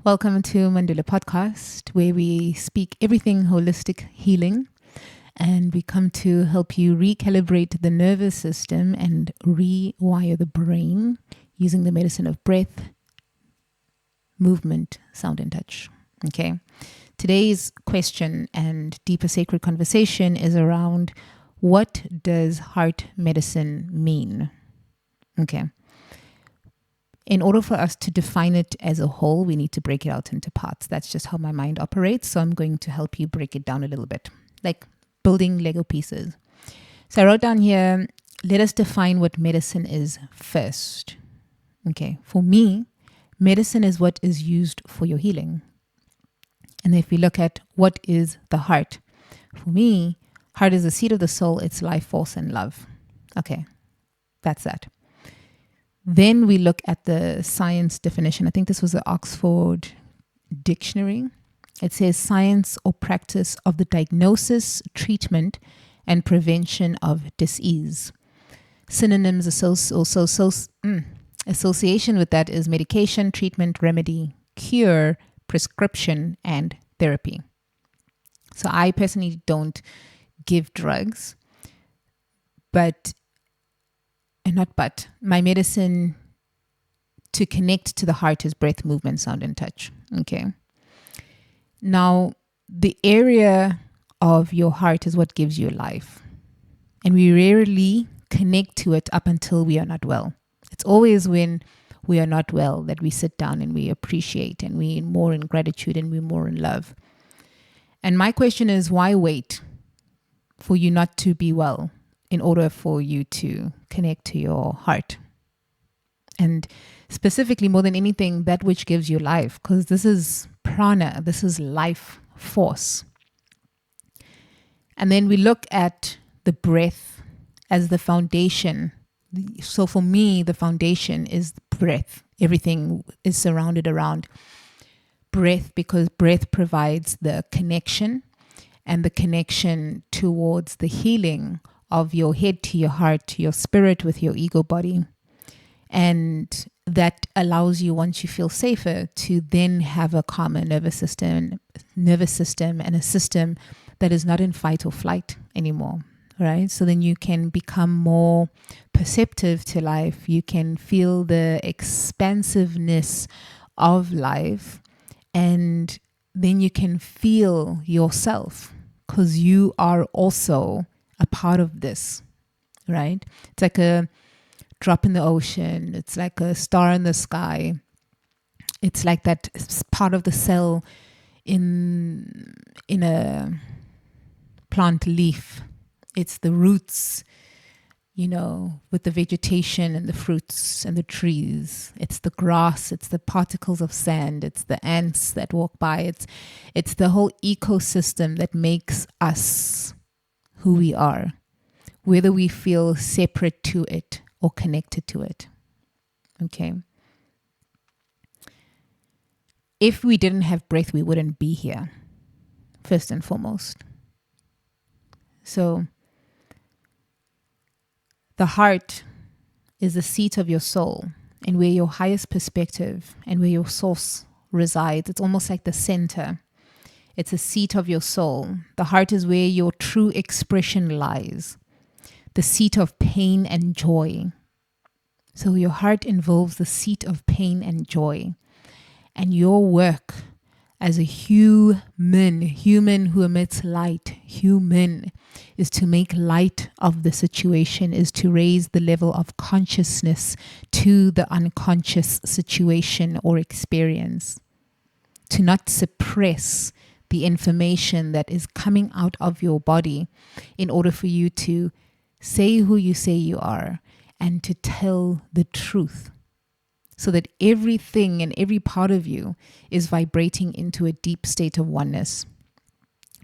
Welcome to Mandula Podcast, where we speak everything holistic healing, and we come to help you recalibrate the nervous system and rewire the brain using the medicine of breath, movement, sound, and touch. Okay. Today's question and deeper sacred conversation is around, what does heart medicine mean? Okay. In order for us to define it as a whole, we need to break it out into parts. That's just how my mind operates. So I'm going to help you break it down a little bit, like building Lego pieces. So I wrote down here, let us define what medicine is first. Okay. For me, medicine is what is used for your healing. And if we look at what is the heart, for me, heart is the seat of the soul. It's life force and love. Okay. That's that. Then we look at the science definition. I think this was the Oxford Dictionary. It says science or practice of the diagnosis, treatment, and prevention of disease. Synonyms association with that is medication, treatment, remedy, cure, prescription, and therapy. So I personally don't give drugs, my medicine to connect to the heart is breath, movement, sound, and touch. Okay. Now, the area of your heart is what gives you life. And we rarely connect to it up until we are not well. It's always when we are not well that we sit down and we appreciate and we're more in gratitude and we're more in love. And my question is, why wait for you not to be well in order for you to connect to your heart? And specifically, more than anything, that which gives you life, because this is prana, this is life force. And then we look at the breath as the foundation. So for me, the foundation is breath. Everything is surrounded around breath, because breath provides the connection and the connection towards the healing of your head to your heart, to your spirit with your ego body. And that allows you, once you feel safer, to then have a calmer nervous system and a system that is not in fight or flight anymore, right? So then you can become more perceptive to life. You can feel the expansiveness of life, and then you can feel yourself, because you are also a part of this, right? It's like a drop in the ocean. It's like a star in the sky. It's like that part of the cell in a plant leaf. It's the roots, with the vegetation and the fruits and the trees. It's the grass. It's the particles of sand. It's the ants that walk by. It's the whole ecosystem that makes us who we are, whether we feel separate to it or connected to it. Okay. If we didn't have breath, we wouldn't be here, first and foremost. So the heart is the seat of your soul, and where your highest perspective and where your source resides. It's almost like the center. It's a seat of your soul. The heart is where your true expression lies, the seat of pain and joy. So your heart involves the seat of pain and joy. And your work as a human who emits light, is to make light of the situation, is to raise the level of consciousness to the unconscious situation or experience, to not suppress the information that is coming out of your body in order for you to say who you say you are and to tell the truth, so that everything and every part of you is vibrating into a deep state of oneness.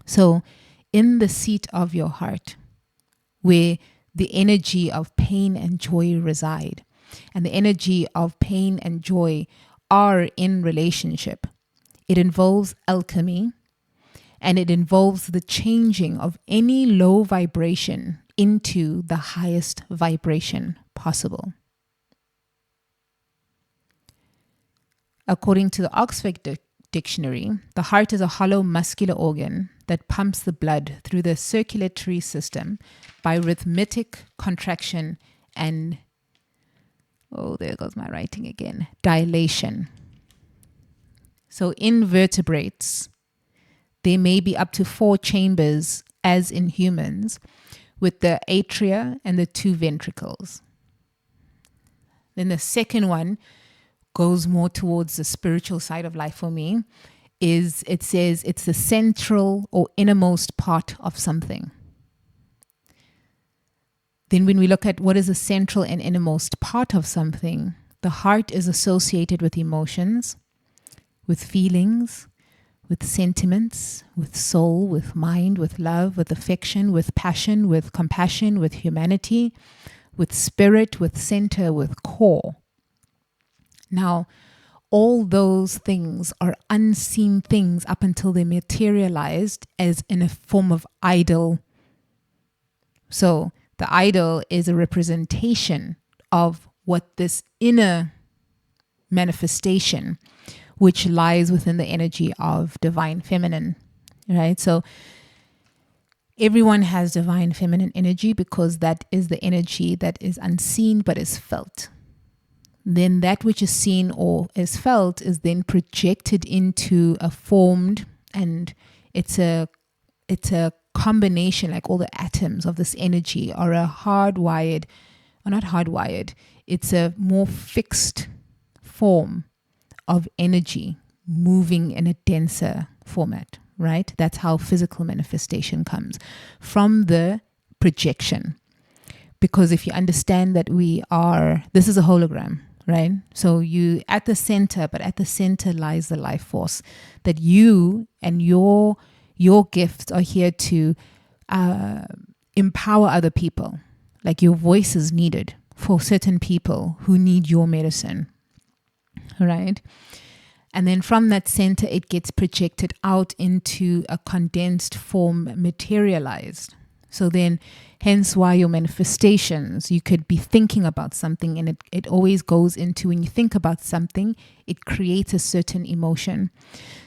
So in the seat of your heart, where the energy of pain and joy reside, and the energy of pain and joy are in relationship, it involves alchemy, and it involves the changing of any low vibration into the highest vibration possible. According to the Oxford Dictionary, the heart is a hollow muscular organ that pumps the blood through the circulatory system by rhythmic contraction and, oh, there goes my writing again, dilation. So in vertebrates, there may be up to 4 chambers, as in humans, with the atria and the 2 ventricles. Then the second one goes more towards the spiritual side of life for me. It says it's the central or innermost part of something. Then when we look at what is the central and innermost part of something, the heart is associated with emotions, with feelings, with sentiments, with soul, with mind, with love, with affection, with passion, with compassion, with humanity, with spirit, with center, with core. Now, all those things are unseen things up until they materialized as in a form of idol. So the idol is a representation of what this inner manifestation, which lies within the energy of divine feminine, right? So everyone has divine feminine energy because that is the energy that is unseen but is felt. Then that which is seen or is felt is then projected into a formed, and it's a combination, like all the atoms of this energy are it's a more fixed form of energy moving in a denser format, right? That's how physical manifestation comes from the projection. Because if you understand that this is a hologram, right? So you at the center, but at the center lies the life force that you and your gifts are here to empower other people. Like your voice is needed for certain people who need your medicine, right? And then from that center, it gets projected out into a condensed form, materialized. So then, hence why your manifestations, you could be thinking about something, and it always goes into, when you think about something, it creates a certain emotion.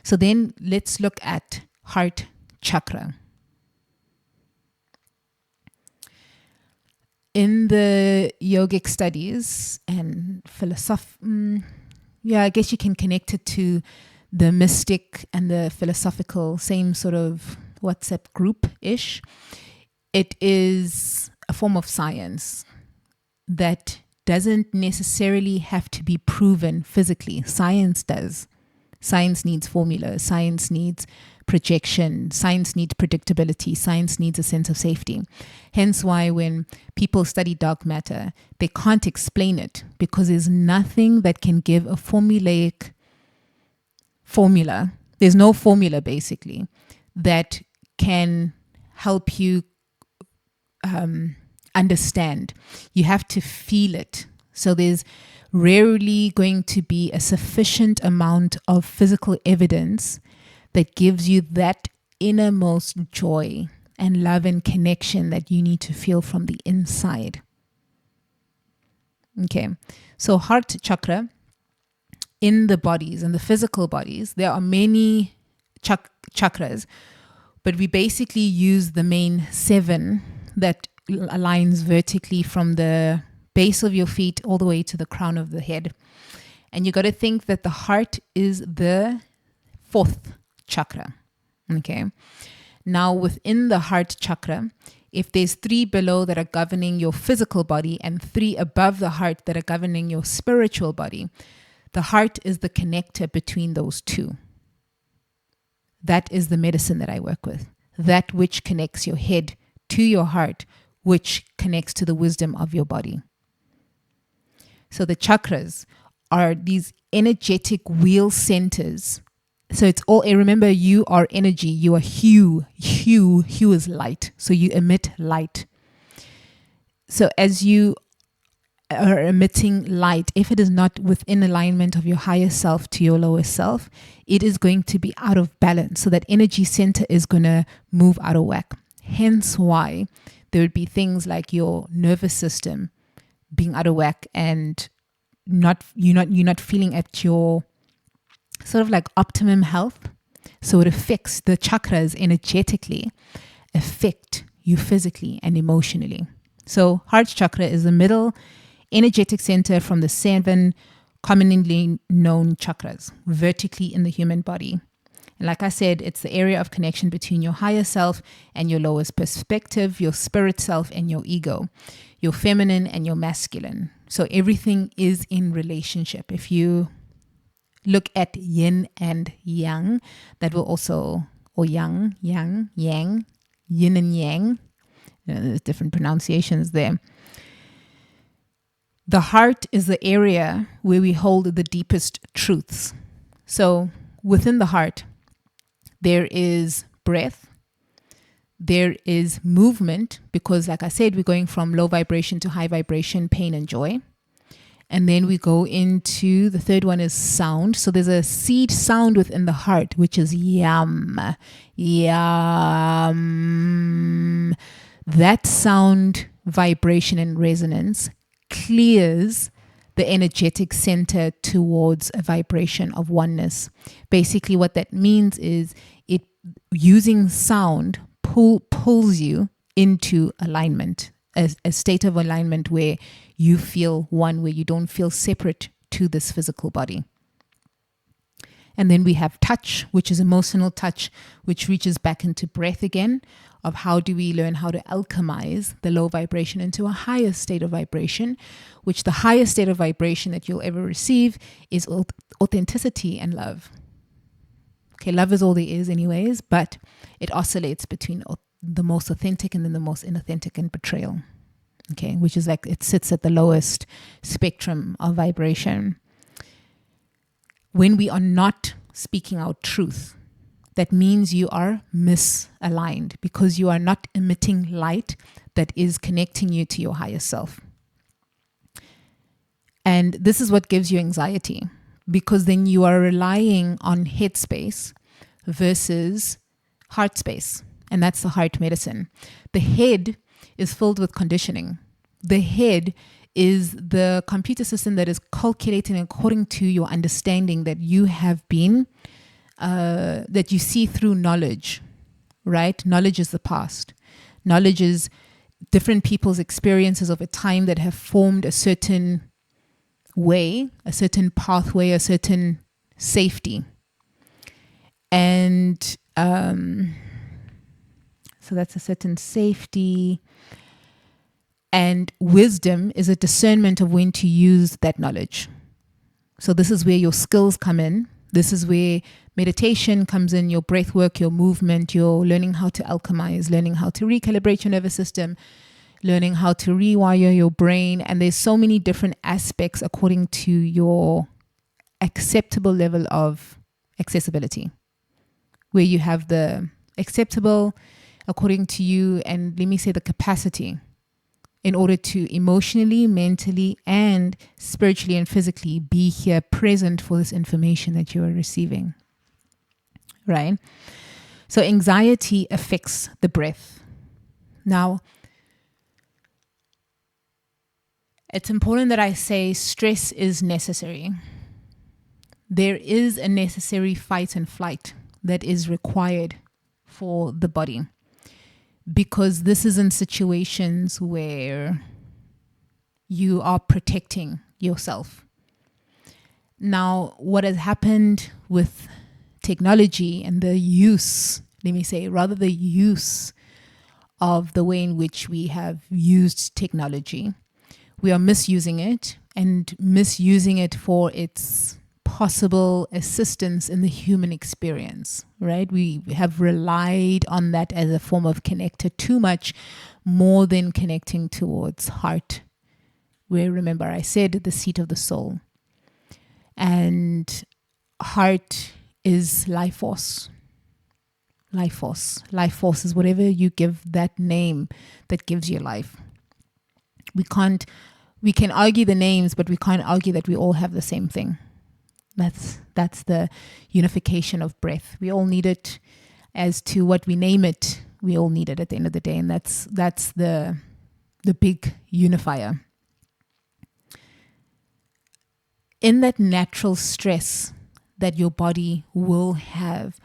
So then let's look at heart chakra. In the yogic studies and I guess you can connect it to the mystic and the philosophical, same sort of WhatsApp group-ish. It is a form of science that doesn't necessarily have to be proven physically. Science does. Science needs formulas. Science needs projection. Science needs predictability. Science needs a sense of safety. Hence why when people study dark matter, they can't explain it because there's nothing that can give a formulaic formula. There's no formula basically that can help you understand. You have to feel it. So there's rarely going to be a sufficient amount of physical evidence that gives you that innermost joy and love and connection that you need to feel from the inside. Okay, so heart chakra, in the bodies, in the physical bodies, there are many chakras, but we basically use the main 7 that aligns vertically from the base of your feet all the way to the crown of the head. And you got to think that the heart is the 4th chakra. Okay. Now within the heart chakra, if there's 3 below that are governing your physical body and 3 above the heart that are governing your spiritual body, the heart is the connector between those 2. That is the medicine that I work with. That which connects your head to your heart, which connects to the wisdom of your body. So the chakras are these energetic wheel centers. So it's all, remember, you are energy, you are hue. Hue is light. So you emit light. So as you are emitting light, if it is not within alignment of your higher self to your lower self, it is going to be out of balance. So that energy center is going to move out of whack. Hence why there would be things like your nervous system being out of whack and you're not feeling at your sort of like optimum health. So it affects the chakras energetically, affect you physically and emotionally. So heart chakra is the middle energetic center from the 7 commonly known chakras vertically in the human body. And like I said, it's the area of connection between your higher self and your lowest perspective, your spirit self and your ego, your feminine and your masculine. So everything is in relationship. If you look at yin and yang, that will also, or yang, yin and yang, there's different pronunciations there. The heart is the area where we hold the deepest truths. So within the heart, there is breath, there is movement, because like I said, we're going from low vibration to high vibration, pain and joy. And then we go into, the third one is sound. So there's a seed sound within the heart, which is yam, yam. That sound, vibration and resonance clears the energetic center towards a vibration of oneness. Basically what that means is it, using sound, pulls you into alignment, a state of alignment where you feel one, where you don't feel separate to this physical body. And then we have touch, which is emotional touch, which reaches back into breath again, of how do we learn how to alchemize the low vibration into a higher state of vibration, which the highest state of vibration that you'll ever receive is authenticity and love. Okay, love is all there is anyways, but it oscillates between the most authentic and then the most inauthentic and betrayal. Okay, which is like, it sits at the lowest spectrum of vibration. When we are not speaking our truth, that means you are misaligned, because you are not emitting light that is connecting you to your higher self. And this is what gives you anxiety, because then you are relying on head space versus heart space. And that's the heart medicine. The head is filled with conditioning. The head is the computer system that is calculating according to your understanding that you have been, that you see through knowledge, right? Knowledge is the past. Knowledge is different people's experiences over time that have formed a certain way, a certain pathway, a certain safety. And so that's a certain safety. And wisdom is a discernment of when to use that knowledge. So this is where your skills come in. This is where meditation comes in, your breath work, your movement, your learning how to alchemize, learning how to recalibrate your nervous system, learning how to rewire your brain. And there's so many different aspects according to your acceptable level of accessibility, where you have the acceptable according to you, and let me say the capacity, in order to emotionally, mentally, and spiritually and physically be here present for this information that you are receiving, right? So anxiety affects the breath. Now, it's important that I say stress is necessary. There is a necessary fight and flight that is required for the body, because this is in situations where you are protecting yourself. Now, what has happened with technology and the use, let me say, rather the use of the way in which we have used technology, we are misusing it, and misusing it for its possible assistance in the human experience, right? We have relied on that as a form of connector too much, more than connecting towards heart, where, remember, I said the seat of the soul. And heart is life force. Life force. Life force is whatever you give that name that gives you life. We can argue the names, but we can't argue that we all have the same thing. That's the unification of breath. We all need it. As to what we name it, we all need it at the end of the day, and that's the big unifier. In that natural stress that your body will have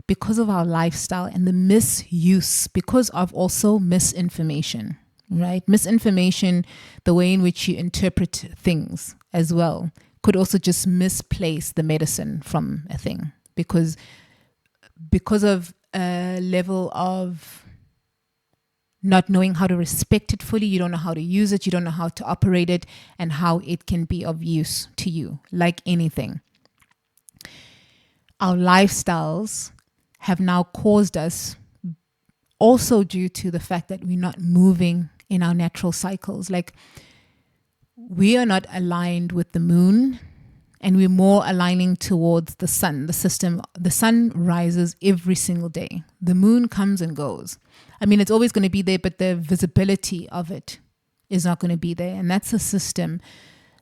because of our lifestyle and the misuse, because of also misinformation, right? Misinformation, the way in which you interpret things as well, could also just misplace the medicine from a thing because of a level of not knowing how to respect it fully. You don't know how to use it. You don't know how to operate it and how it can be of use to you, like anything. Our lifestyles have now caused us, also due to the fact that we're not moving in our natural cycles. Like, we are not aligned with the moon, and we're more aligning towards the sun, the system. The sun rises every single day. The moon comes and goes. I mean, it's always going to be there, but the visibility of it is not going to be there. And that's a system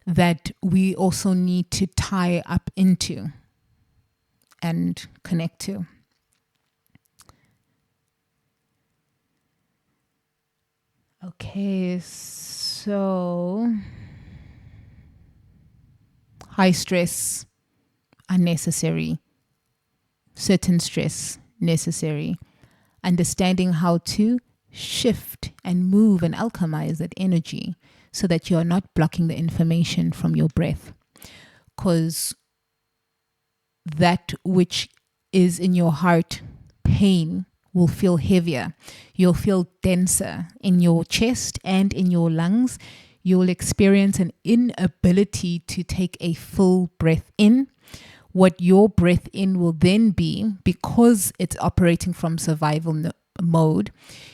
that we also need to tie up into and connect to. Okay, so high stress, unnecessary. Certain stress, necessary. Understanding how to shift and move and alchemize that energy so that you are not blocking the information from your breath. Because that which is in your heart, pain, will feel heavier. You'll feel denser in your chest and in your lungs. You'll experience an inability to take a full breath in. What your breath in will then be, because it's operating from survival mode,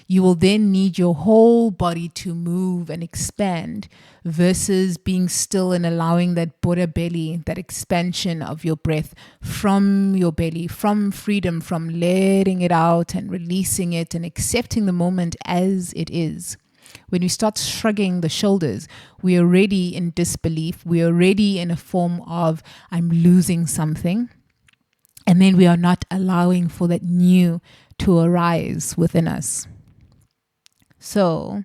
you will then need your whole body to move and expand versus being still and allowing that Buddha belly, that expansion of your breath from your belly, from freedom, from letting it out and releasing it and accepting the moment as it is. When we start shrugging the shoulders, we're already in disbelief. We're already in a form of, I'm losing something. And then we are not allowing for that new to arise within us. So,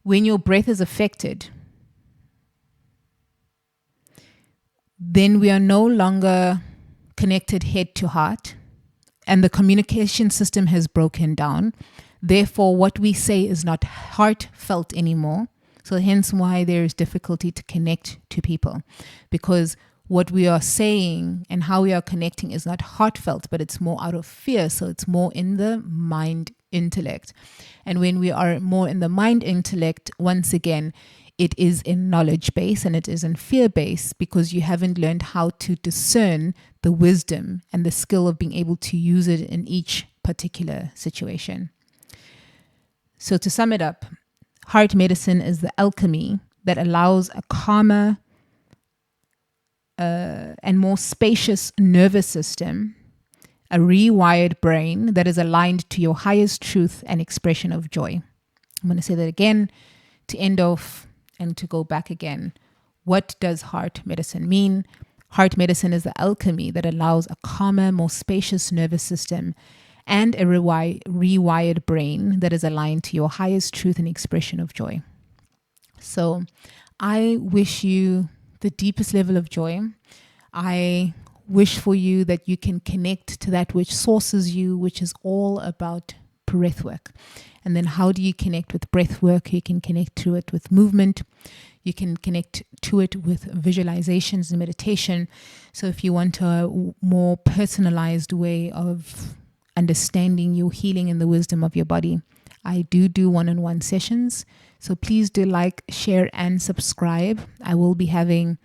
when your breath is affected, then we are no longer connected head to heart, and the communication system has broken down. Therefore, what we say is not heartfelt anymore. So hence why there is difficulty to connect to people, because what we are saying and how we are connecting is not heartfelt, but it's more out of fear. So it's more in the mind intellect. And when we are more in the mind intellect, once again, it is in knowledge base and it is in fear base, because you haven't learned how to discern the wisdom and the skill of being able to use it in each particular situation. So to sum it up, heart medicine is the alchemy that allows a calmer and more spacious nervous system, a rewired brain that is aligned to your highest truth and expression of joy. I'm going to say that again to end off and to go back again. What does heart medicine mean? Heart medicine is the alchemy that allows a calmer, more spacious nervous system and a rewired brain that is aligned to your highest truth and expression of joy. So I wish you the deepest level of joy. I wish for you that you can connect to that which sources you, which is all about breath work. And then how do you connect with breath work? You can connect to it with movement. You can connect to it with visualizations and meditation. So if you want a more personalized way of understanding your healing and the wisdom of your body, I do one-on-one sessions. So please do like, share, and subscribe. I will be having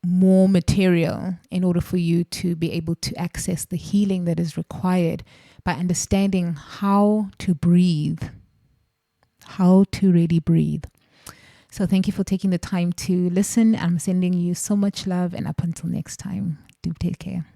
more material in order for you to be able to access the healing that is required by understanding how to breathe, how to really breathe. So thank you for taking the time to listen. I'm sending you so much love, and up until next time, do take care.